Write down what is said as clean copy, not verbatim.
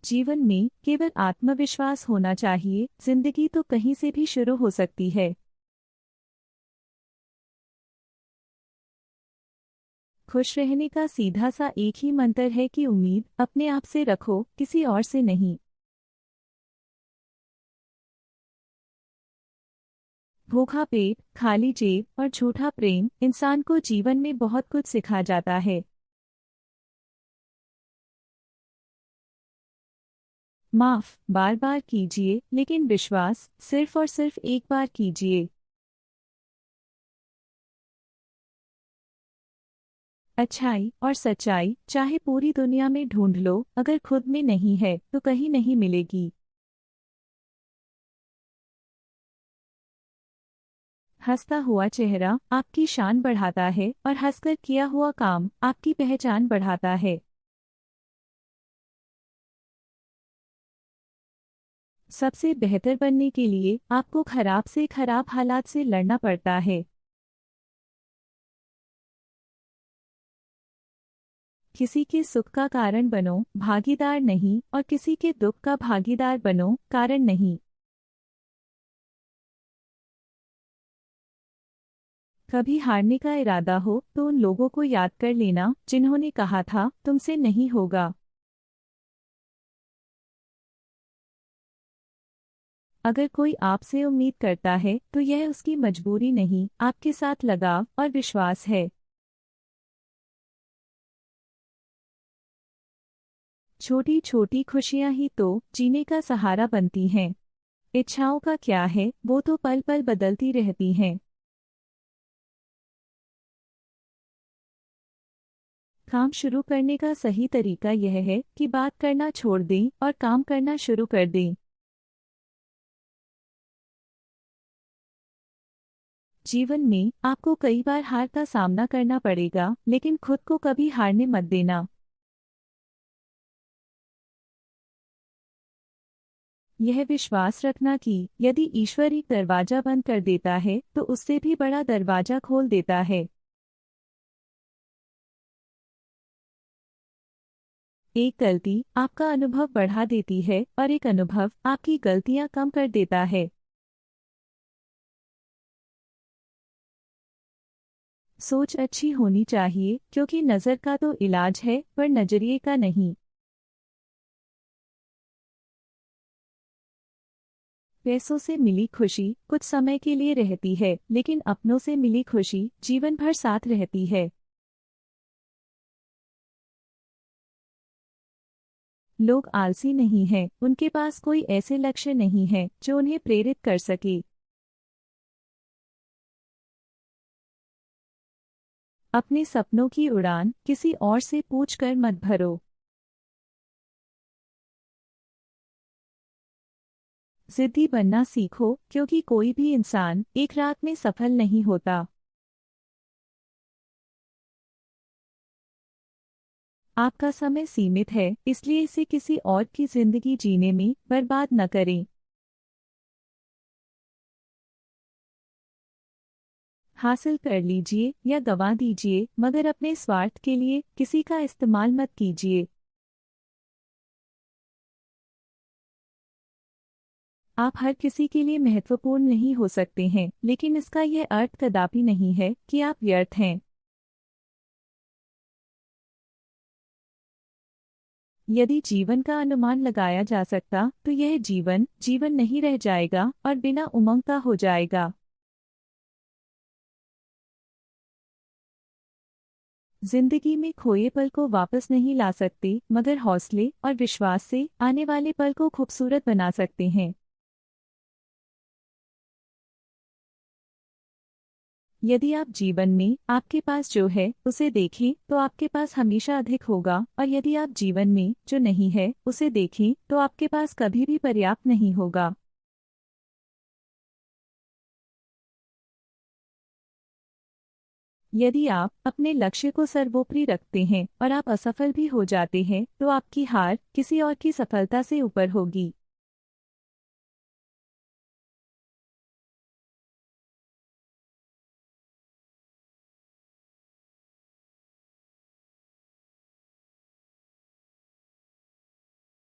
जीवन में केवल आत्मविश्वास होना चाहिए, जिंदगी तो कहीं से भी शुरू हो सकती है। खुश रहने का सीधा सा एक ही मंत्र है कि उम्मीद अपने आप से रखो, किसी और से नहीं। भूखा पेट, खाली जेब और झूठा प्रेम इंसान को जीवन में बहुत कुछ सिखा जाता है। माफ बार बार कीजिए, लेकिन विश्वास सिर्फ और सिर्फ एक बार कीजिए। अच्छाई और सच्चाई चाहे पूरी दुनिया में ढूंढ लो, अगर खुद में नहीं है तो कहीं नहीं मिलेगी। हंसता हुआ चेहरा आपकी शान बढ़ाता है और हंसकर किया हुआ काम आपकी पहचान बढ़ाता है। सबसे बेहतर बनने के लिए आपको खराब से खराब हालात से लड़ना पड़ता है। किसी के सुख का कारण बनो, भागीदार नहीं, और किसी के दुख का भागीदार बनो, कारण नहीं। कभी हारने का इरादा हो तो उन लोगों को याद कर लेना जिन्होंने कहा था तुमसे नहीं होगा। अगर कोई आपसे उम्मीद करता है तो यह उसकी मजबूरी नहीं, आपके साथ लगाव और विश्वास है। छोटी छोटी खुशियां ही तो जीने का सहारा बनती हैं। इच्छाओं का क्या है, वो तो पल पल बदलती रहती हैं। काम शुरू करने का सही तरीका यह है कि बात करना छोड़ दें और काम करना शुरू कर दें। जीवन में आपको कई बार हार का सामना करना पड़ेगा, लेकिन खुद को कभी हारने मत देना। यह विश्वास रखना कि यदि ईश्वर एक दरवाजा बंद कर देता है तो उससे भी बड़ा दरवाजा खोल देता है। एक गलती आपका अनुभव बढ़ा देती है और एक अनुभव आपकी गलतियां कम कर देता है। सोच अच्छी होनी चाहिए, क्योंकि नज़र का तो इलाज है पर नजरिए का नहीं। पैसों से मिली खुशी कुछ समय के लिए रहती है, लेकिन अपनों से मिली खुशी जीवन भर साथ रहती है। लोग आलसी नहीं हैं, उनके पास कोई ऐसे लक्ष्य नहीं है जो उन्हें प्रेरित कर सके। अपने सपनों की उड़ान किसी और से पूछकर मत भरो। जिद्दी बनना सीखो, क्योंकि कोई भी इंसान एक रात में सफल नहीं होता। आपका समय सीमित है, इसलिए इसे किसी और की जिंदगी जीने में बर्बाद न करें। हासिल कर लीजिए या गंवा दीजिए, मगर अपने स्वार्थ के लिए किसी का इस्तेमाल मत कीजिए। आप हर किसी के लिए महत्वपूर्ण नहीं हो सकते हैं, लेकिन इसका यह अर्थ कदापि नहीं है कि आप व्यर्थ हैं। यदि जीवन का अनुमान लगाया जा सकता तो यह जीवन जीवन नहीं रह जाएगा और बिना उमंग का हो जाएगा। जिंदगी में खोए पल को वापस नहीं ला सकते, मगर हौसले और विश्वास से आने वाले पल को खूबसूरत बना सकते हैं। यदि आप जीवन में आपके पास जो है उसे देखें तो आपके पास हमेशा अधिक होगा, और यदि आप जीवन में जो नहीं है उसे देखें तो आपके पास कभी भी पर्याप्त नहीं होगा। यदि आप अपने लक्ष्य को सर्वोपरि रखते हैं और आप असफल भी हो जाते हैं तो आपकी हार किसी और की सफलता से ऊपर होगी।